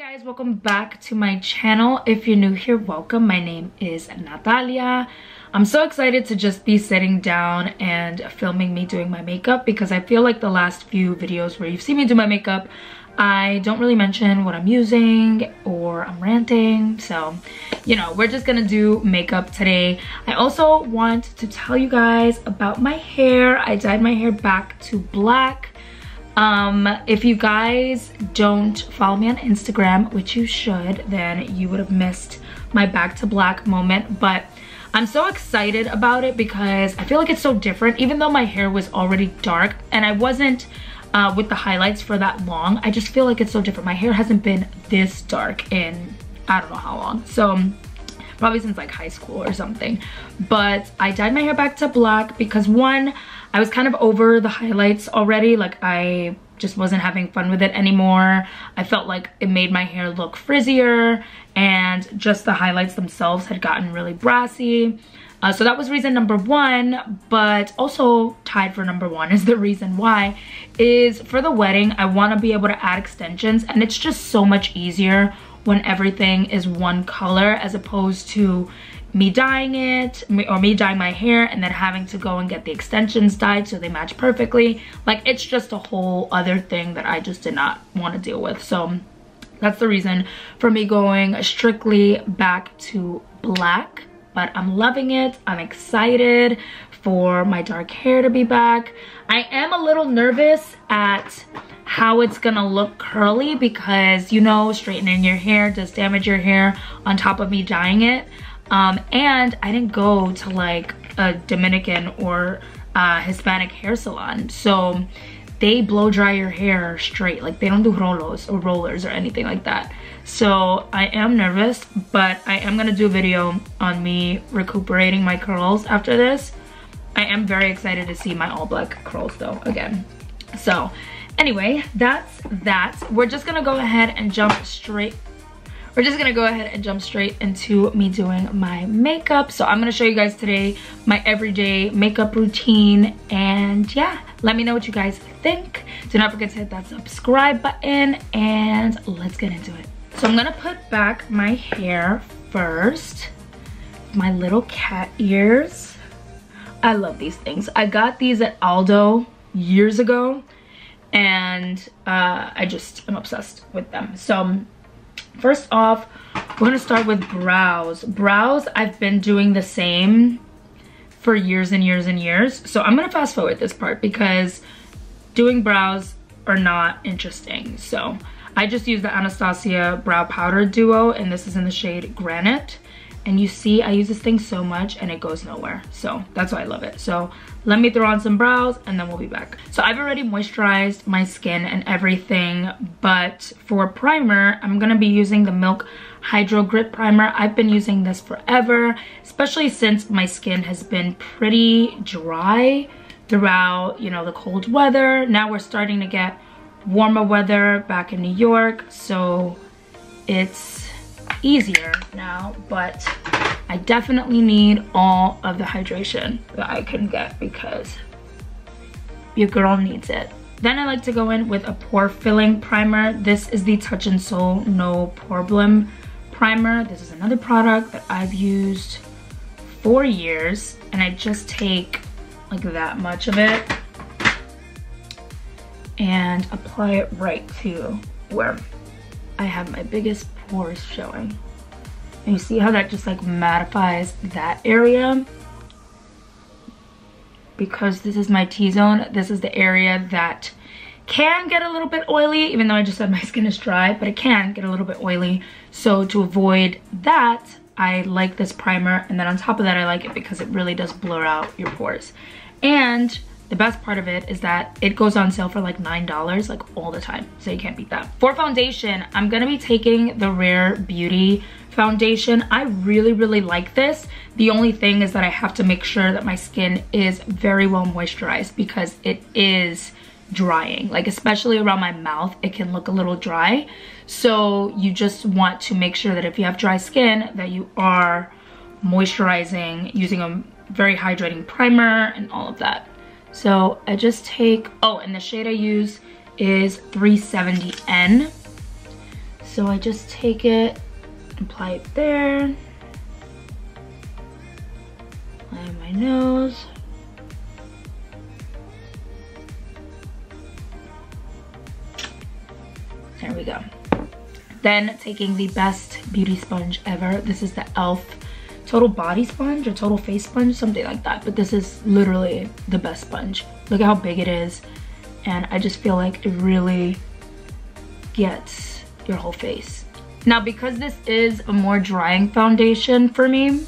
Guys, welcome back to my channel. If you're new here, welcome. My name is Natalia. I'm so excited to just be sitting down and filming me doing my makeup because I feel like the last few videos where you've seen me do my makeup, I don't really mention what I'm using or I'm ranting. So, you know, we're just gonna do makeup today. I also want to tell you guys about my hair. I dyed my hair back to black. If you guys don't follow me on Instagram, which you should, then you would have missed my back to black moment. But I'm so excited about it because I feel like it's so different. Even though my hair was already dark and I wasn't with the highlights for that long, I just feel like it's so different. My hair hasn't been this dark in I don't know how long. So probably since like high school or something. But I dyed my hair back to black because one, I was kind of over the highlights already. Like I just wasn't having fun with it anymore. I felt like it made my hair look frizzier and just the highlights themselves had gotten really brassy. So that was reason number one, but also tied for number one is the reason why is for the wedding, I want to be able to add extensions, and it's just so much easier when everything is one color as opposed to me dyeing it or me dyeing my hair and then having to go and get the extensions dyed so they match perfectly. Like it's just a whole other thing that I just did not want to deal with. So that's the reason for me going strictly back to black, but I'm loving it. I'm excited for my dark hair to be back. I am a little nervous at how it's gonna look curly because, you know, straightening your hair does damage your hair on top of me dyeing it. And I didn't go to like a Dominican or Hispanic hair salon, so they blow dry your hair straight. Like they don't do rolos or rollers or anything like that. So I am nervous, but I am gonna do a video on me recuperating my curls after this. I am very excited to see my all black curls though again. So anyway, that's that. We're just gonna go ahead and jump straight into me doing my makeup. So I'm gonna show you guys today my everyday makeup routine, and yeah, let me know what you guys think. Do not forget to hit that subscribe button and let's get into it. So I'm gonna put back my hair first. My little cat ears. I love these things. I got these at Aldo years ago and I just am obsessed with them. So first off, we're gonna start with brows. Brows, I've been doing the same for years and years and years. So I'm gonna fast forward this part because doing brows are not interesting. So I just use the Anastasia Brow Powder Duo, and this is in the shade Granite. And you see, I use this thing so much and it goes nowhere. So that's why I love it. So let me throw on some brows and then we'll be back. So I've already moisturized my skin and everything, but for primer, I'm gonna be using the Milk HydroGrip primer. I've been using this forever, especially since my skin has been pretty dry throughout, you know, the cold weather. Now we're starting to get warmer weather back in New York, so it's easier now, but I definitely need all of the hydration that I can get because your girl needs it. Then I like to go in with a pore filling primer. This is the Touch in Sol No Poreblem primer. This is another product that I've used for years, and I just take like that much of it and apply it right to where I have my biggest pores showing. And you see how that just like mattifies that area? Because this is my T-zone, this is the area that can get a little bit oily, even though I just said my skin is dry, but it can get a little bit oily. So to avoid that, I like this primer, and then on top of that, I like it because it really does blur out your pores. And the best part of it is that it goes on sale for like $9 like all the time, so you can't beat that. For foundation, I'm gonna be taking the Rare Beauty foundation. I really like this. The only thing is that I have to make sure that my skin is very well moisturized because it is drying, like especially around my mouth it can look a little dry. So you just want to make sure that if you have dry skin that you are moisturizing using a very hydrating primer and all of that. So I just take, oh, and the shade I use is 370N. So I just take it, apply it there, apply on my nose. There we go. Then taking the best beauty sponge ever. This is the e.l.f. Total Body Sponge or Total Face Sponge, something like that. But this is literally the best sponge. Look at how big it is. And I just feel like it really gets your whole face. Now, because this is a more drying foundation for me,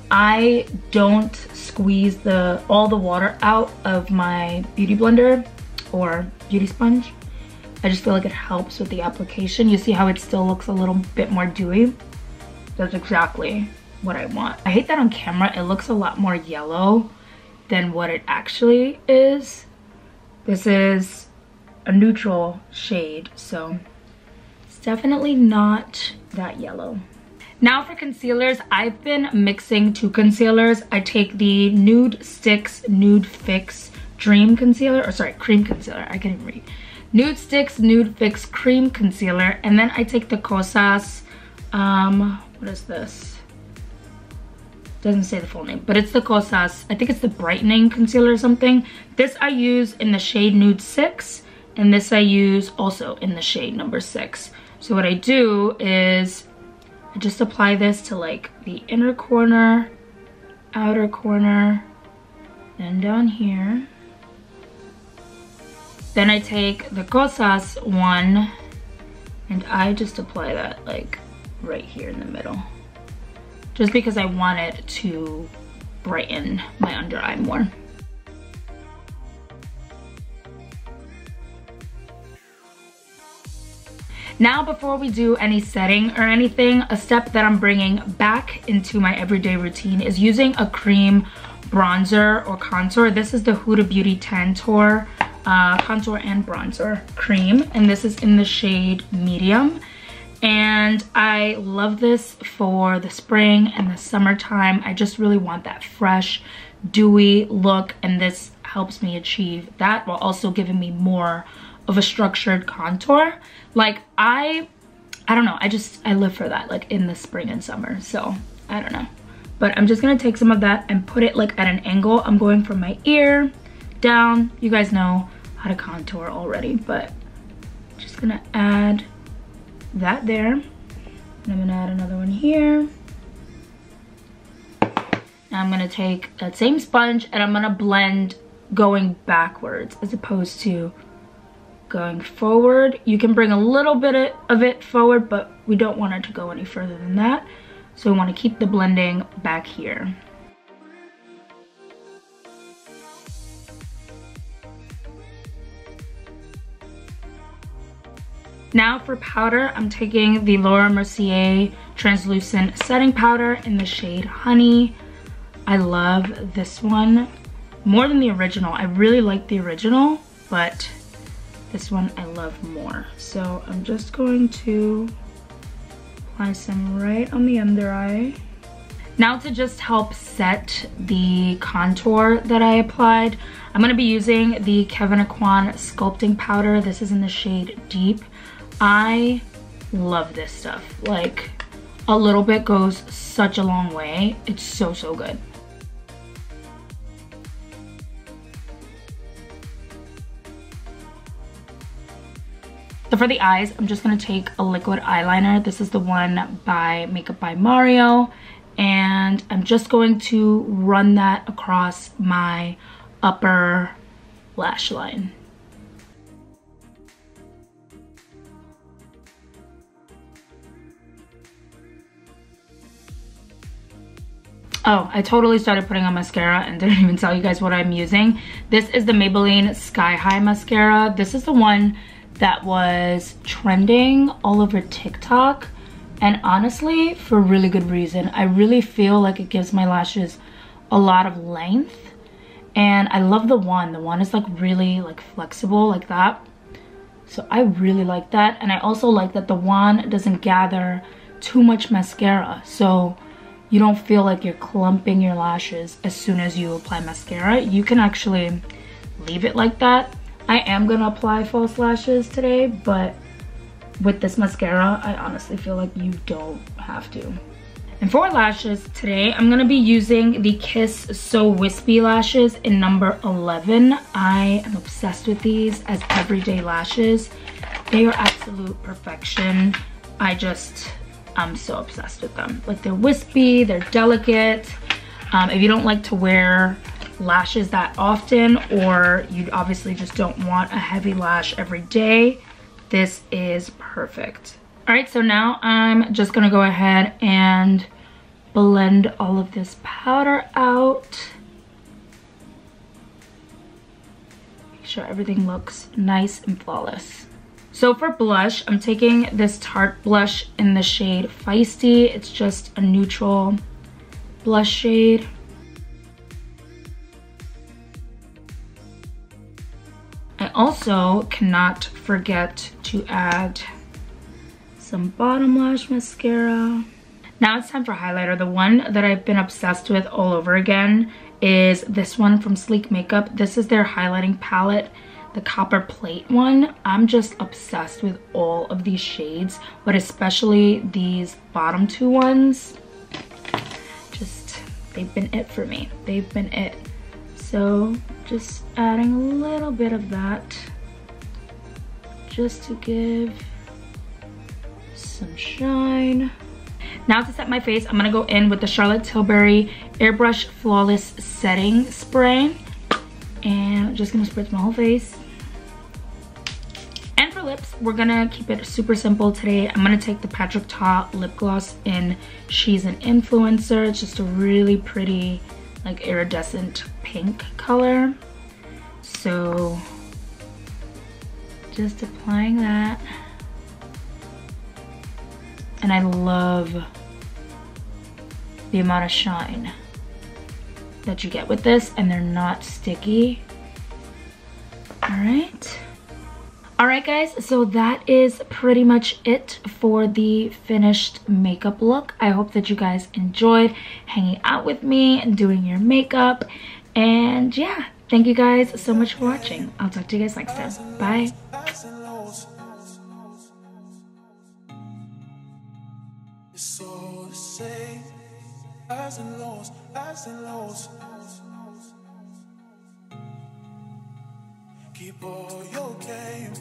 I don't squeeze all the water out of my beauty blender or beauty sponge. I just feel like it helps with the application. You see how it still looks a little bit more dewy? That's exactly what I want. I hate that on camera it looks a lot more yellow than what it actually is. This is a neutral shade, so it's definitely not that yellow. Now for concealers, I've been mixing two concealers. I take the NudeStix NudeFix Dream Concealer, or sorry, Cream Concealer, I can't even read. NudeStix NudeFix Cream Concealer, and then I take the Kosas, what is this? Doesn't say the full name, but it's the Kosas, I think it's the Brightening Concealer or something. This I use in the shade Nude 6, and this I use also in the shade number 6. So what I do is I just apply this to like the inner corner, outer corner, then down here. Then I take the Kosas one and I just apply that like right here in the middle. Just because I want it to brighten my under eye more. Now before we do any setting or anything, a step that I'm bringing back into my everyday routine is using a cream bronzer or contour. This is the Huda Beauty Tantour contour and bronzer cream, and this is in the shade medium. And I love this for the spring and the summertime. I just really want that fresh, dewy look, and this helps me achieve that while also giving me more of a structured contour. Like I don't know, I live for that, like in the spring and summer, so I don't know. But I'm just gonna take some of that and put it like at an angle. I'm going from my ear down. You guys know how to contour already, but just gonna add that there. And I'm gonna add another one here. Now I'm gonna take that same sponge and I'm gonna blend going backwards as opposed to going forward. You can bring a little bit of it forward, but we don't want it to go any further than that. So we want to keep the blending back here. Now for powder, I'm taking the Laura Mercier translucent setting powder in the shade Honey. I love this one more than the original. I really like the original, but this one I love more. So I'm just going to apply some right on the under eye. Now to just help set the contour that I applied, I'm going to be using the Kevyn Sculpting powder. This is in the shade Deep. I love this stuff. Like, a little bit goes such a long way. It's so, so good. So for the eyes, I'm just going to take a liquid eyeliner. This is the one by Makeup by Mario. And I'm just going to run that across my upper lash line. Oh, I totally started putting on mascara and didn't even tell you guys what I'm using. This is the Maybelline Sky High mascara. This is the one that was trending all over TikTok, and honestly, for really good reason. I really feel like it gives my lashes a lot of length, and I love the wand. The wand is like really like flexible like that, so I really like that. And I also like that the wand doesn't gather too much mascara, so you don't feel like you're clumping your lashes as soon as you apply mascara. You can actually leave it like that. I am gonna apply false lashes today, but with this mascara, I honestly feel like you don't have to. And for lashes, today I'm going to be using the Kiss So Wispy lashes in number 11. I am obsessed with these as everyday lashes. They are absolute perfection. I'm so obsessed with them. Like, they're wispy, they're delicate. If you don't like to wear lashes that often, or you obviously just don't want a heavy lash every day, this is perfect. All right, so now I'm just gonna go ahead and blend all of this powder out. Make sure everything looks nice and flawless. So for blush, I'm taking this Tarte blush in the shade Feisty. It's just a neutral blush shade. I also cannot forget to add some bottom lash mascara. Now it's time for highlighter. The one that I've been obsessed with all over again is this one from Sleek Makeup. This is their highlighting palette, the Copperplate one. I'm just obsessed with all of these shades, but especially these bottom two ones. They've been it for me. They've been it. So just adding a little bit of that just to give some shine. Now to set my face, I'm gonna go in with the Charlotte Tilbury Airbrush Flawless Setting Spray. And I'm just gonna spritz my whole face. And for lips, we're gonna keep it super simple today. I'm gonna take the Patrick Ta lip gloss in She's an Influencer. It's just a really pretty, like, iridescent pink color. So just applying that. And I love the amount of shine that you get with this, and they're not sticky. All right guys, so that is pretty much it for the finished makeup look. I hope that you guys enjoyed hanging out with me and doing your makeup. And yeah, thank you guys so much for watching. I'll talk to you guys next time. Bye. Keep all your game,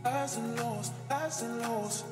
highs and lows, highs and lows.